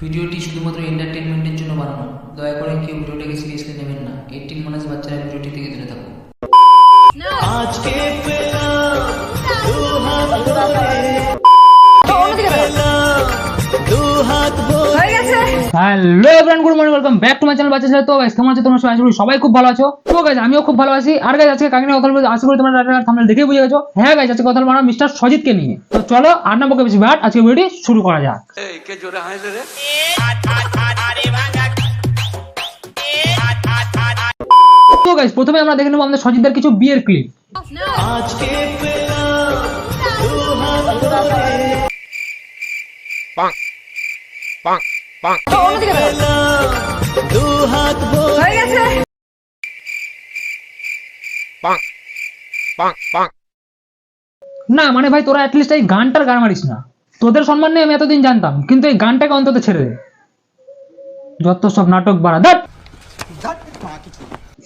ভিডিওটি শুধুমাত্র এন্টারটেনমেন্টের জন্য বানানো। দয়া করে কেউ ভিডিওটাকে সিরিয়াসলি নেবেন না। 18 মাস বাচ্চারা ভিডিওটি থেকে দূরে থাকুন। আজকে পেলাম দু হাত ভরে দু হাত ভরে। Hello everyone, good morning, welcome back to my channel বাচ্চা ছেলে। তো গাইস কেমন আছো তোমরা সবাই? আশা করি সবাই খুব ভালো আছো। তো গাইস আমিও খুব ভালো আছি। আর গাইস আজকে কাকে নিয়ে কথা বলবো আশা করি তোমরা থাম্বনেল দেখেই বুঝে গেছো। হ্যাঁ গাইস, আজকে কথা বলবো আমরা মিস্টার সজিতকে নিয়ে। তো চলো আর না বকে বেশি বাট, আজকে ভিডিওটি শুরু করা যাক। এই কে জোরে হাসলে রে? তো গাইস প্রথমে আমরা দেখে নেবো আমাদের সজিতদের কিছু বিয়ের ক্লিপ। আজকে পেলাম দু হাত ভরে পেলাম দু হাত ভরে। না মানে ভাই তোরা অ্যাটলিস্ট এই গানটার গান মারিস না। তোদের সম্মান নিয়ে আমি এতদিন জানতাম, কিন্তু এই গানটাকে অন্তত ছেড়ে দে। যত সব নাটক বাড়া ধ্যাৎ।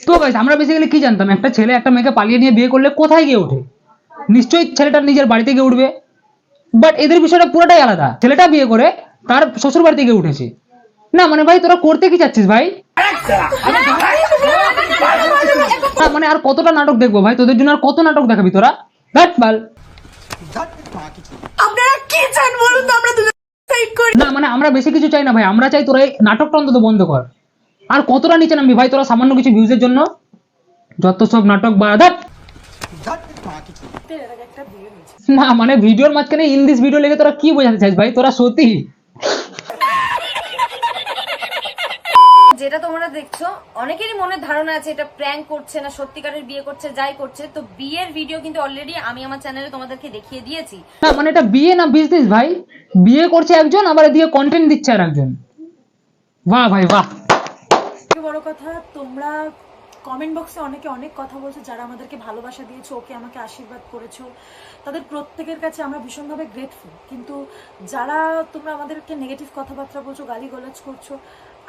তো গাইস আমরা বেসিক্যালি কি জানতাম, একটা ছেলে একটা মেয়েকে পালিয়ে নিয়ে বিয়ে করলে কোথায় গিয়ে ওঠে? নিশ্চয়ই ছেলেটার নিজের বাড়িতে গিয়ে উঠবে। বাট এদের বিষয়টা পুরোটাই আলাদা। ছেলেটা বিয়ে করে তার শ্বশুর বাড়িতে গিয়ে উঠেছে। না মানে ভাই তোরা করতে কি চাচ্ছিস ভাই? না মানে আর কতটা নাটক দেখবো ভাই? তোদের জন্য আর কত নাটক দেখাবি তোরা? ধ্যাৎ বাল। আপনারা কি চান বলুন তো, আমরা দুজন সাইড করি। না মানে আমরা বেশি কিছু চাই না ভাই, আমরা চাই তোরা এই নাটকটা অন্তত বন্ধ কর। আর কতটা নিচে নামবি ভাই তোরা সামান্য কিছু ভিউজের জন্য? যত সব নাটক বাড়া। না মানে ভিডিওর মাঝখানে ইন দিস ভিডিও লেগে তোরা কি বোঝাতে চাইছ ভাই? তোরা সত্যি যেটা তোমরা দেখছো অনেকেরই মনে ধারণা আছে এটা প্র্যাঙ্ক করছে না সত্যিকারের বিয়ে করছে, যাই করছে। তো বিয়ের ভিডিও কিন্তু অলরেডি আমি আমার চ্যানেলে তোমাদেরকে দেখিয়ে দিয়েছি। না মানে এটা বিয়ে না বিজনেস ভাই? বিয়ে করছে একজন, আবার এদিকে কন্টেন্ট দিচ্ছে আর একজন। বাহ ভাই বাহ। বড় কথা, তোমরা কমেন্ট বক্সে অনেকে অনেক কথা বলছো, যারা আমাদেরকে ভালোবাসা দিয়েছো, ওকে আমাকে আশীর্বাদ করেছো, তাদের প্রত্যেকের কাছে আমরা ভীষণভাবে গ্রেটফুল। কিন্তু যারা তোমরা আমাদেরকে নেগেটিভ কথাবার্তা বলছো, গালিগালাজ করছো,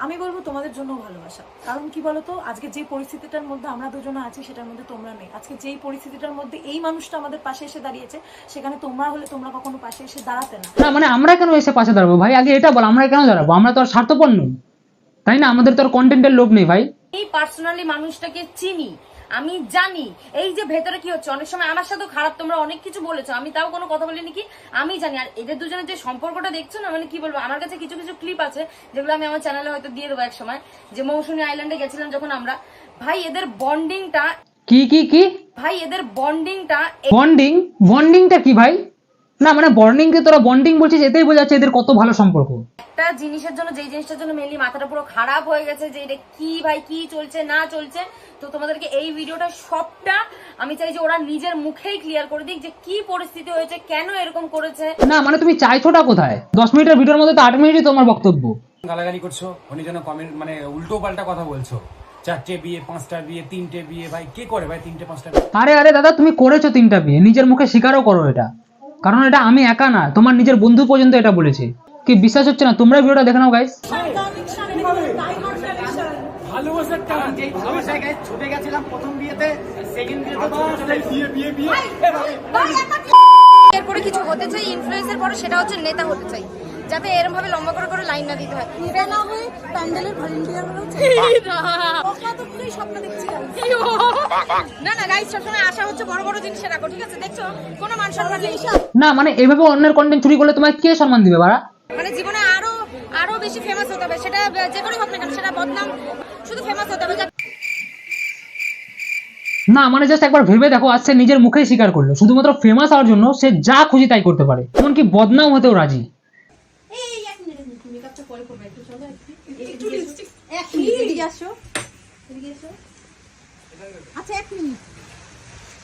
আমি বলবো তোমাদের জন্য ভালোবাসা। কারণ কি বলতো, আজকে যে পরিস্থিতিটার মধ্যে আমরা দুজনে আছি সেটার মধ্যে তোমরা নেই। আজকে যেই পরিস্থিতিটার মধ্যে এই মানুষটা আমাদের পাশে এসে দাঁড়িয়েছে, সেখানে তোমরা হলে তোমরা কখনো পাশে এসে দাঁড়াতে না। না মানে আমরা কেন এসে পাশে দাঁড়াবো ভাই? আগে এটা বল, আমরা কেন দাঁড়াবো? আমরা তো আর স্বার্থপর নই, তাই না? আমাদের তো আর কন্টেন্টের লোভ নেই ভাই। এই পার্সোনালি মানুষটাকে চিনি, আমি জানি এই যে ভেতরে কি হচ্ছে। অনেক সময় আমার সাথেও খারাপ তোমরা অনেক কিছু বলেছো, আমি তাও কোনো কথা বলিনি, কি আমি জানি। আর এদের দুজনের যে সম্পর্কটা দেখছো না, মানে কি বলবো, আমার কাছে কিছু কিছু ক্লিপ আছে যেগুলো আমি আমার চ্যানেলে হয়তো দিয়ে দেবো এক সময়। যে মৌসুমী আইল্যান্ডে গেছিলাম যখন আমরা, ভাই এদের বন্ডিংটা কি কি কি ভাই এদের বন্ডিংটা বন্ডিং? বন্ডিংটা কি ভাই? না মানে বন্ডিং কে তোরা বন্ডিং বলছিস, এতেই বোঝা যাচ্ছে এদের কত ভালো সম্পর্ক। একটা জিনিসের জন্য, যেই জিনিসটার জন্য মেনলি মাথাটা পুরো খারাপ হয়ে গেছে, যে এটা কি ভাই কি চলছে না চলছে। তো তোমাদেরকে এই ভিডিওটা সবটা আমি চাই যে ওরা নিজের মুখেই ক্লিয়ার করে দিক যে কি পরিস্থিতি হয়েছে, কেন এরকম করেছে। না মানে তুমি চাইছোটা কোথায়? 10 মিনিটের ভিডিওর মধ্যে তো 8 মিনিটই তোমার বক্তব্য। গালাগালি করছো, অনেক জন কমেন্ট মানে উল্টো পাল্টা কথা বলছো। 4টে বিয়ে, 5টা বিয়ে, 3টে বিয়ে, ভাই কে করে ভাই 3টে 5টা? আরে আরে দাদা, তুমি করেছো 3টা বিয়ে, নিজের মুখে স্বীকারও করো এটা। কারণ এটা আমি একা না, তোমার নিজের বন্ধু পর্যন্ত এটা বলেছে। কি বিশ্বাস হচ্ছে না? তোমরা ভিডিওটা দেখে নাও গাইস। ভালোবাসার টাকা যেই ভালোবাসায় গাইস ছুটে গেছিলাম প্রথম বিয়েতে, সেকেন্ড বিয়েতে বিয়ে এরপরে কিছু হতে চাই ইনফ্লুয়েন্সের পরে, সেটা হচ্ছে নেতা হতে চাই, যাতে এরকম ভাবে লম্বা করে করে লাইন না দিতে হয়। এটা না হয়ে প্যান্ডেলের ভলেন্টিয়ার হচ্ছে স্বপ্ন দেখছি। না না গাইস, সবসময় আশা হচ্ছে বড় বড় জিনিসে রাখো, ঠিক আছে? দেখছো কোনো মান সম্মান নেই। না মানে এভাবে অন্যের কন্টেন্ট চুরি করলে তোমায় কে সম্মান দিবে বাড়া? মানে জীবনে আরো আরো বেশি ফেমাস হতে হবে, সেটা যে কোনো হোক না কেন, সেটা বদনাম, শুধু ফেমাস হতে হবে। না মানে জাস্ট একবার ভেবে দেখো, আজ সে নিজের মুখেই স্বীকার করলো শুধুমাত্র ফেমাস হওয়ার জন্য সে যা খুশি তাই করতে পারে, এমনকি বদনাম হতেও রাজি। আচ্ছা এক মিনিট,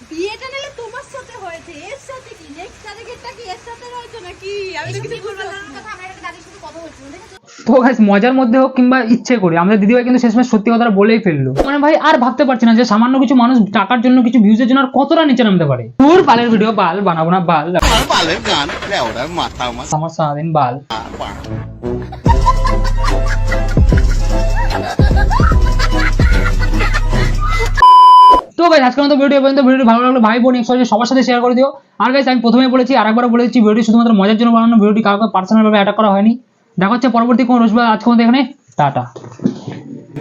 বিয়েটা নিলে তোমার সাথে হয়েছে, এর সাথে কি নেক্সট টার্গেটটা কি এর সাথে হয়েছে নাকি? আমি তো কিছু বলবো না। কথা আমরা একটা দাদির সাথে কথা বলছিলাম, দেখেছো? তো গাইস মজার মধ্যে হোক কিংবা ইচ্ছে করে আমাদের দিদিভাই কিন্তু শেষমেশ সত্যি কথাটা বলেই ফেললো। মানে ভাই আর ভাবতে পারছি না যে সামান্য কিছু মানুষ টাকার জন্য, কিছু ভিউজের জন্য আর কতটা নিচে নামতে পারে। তোর বালের ভিডিও বাল বানাবো না, বাল বালের গান লেওড়ার মাথা আমার আমার সারাদিন বাল। তো গাইস আজকের মতো ভিডিও পর্যন্ত। ভিডিওটি ভালো লাগলে ভাই বোন একসাথে সবার সাথে শেয়ার করে দিও। আর গাইস আমি প্রথমেই বলেছি, আরেকবার বলে দিচ্ছি, ভিডিওটি শুধুমাত্র মজার জন্য বানানো, ভিডিওটি কাউকে পার্সোনাল ভাবে অ্যাটাক করা হয়নি। দেখা হচ্ছে পরবর্তী কোন রসবাদ। আজকে মতো এখানে টাটা।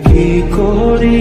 কি করি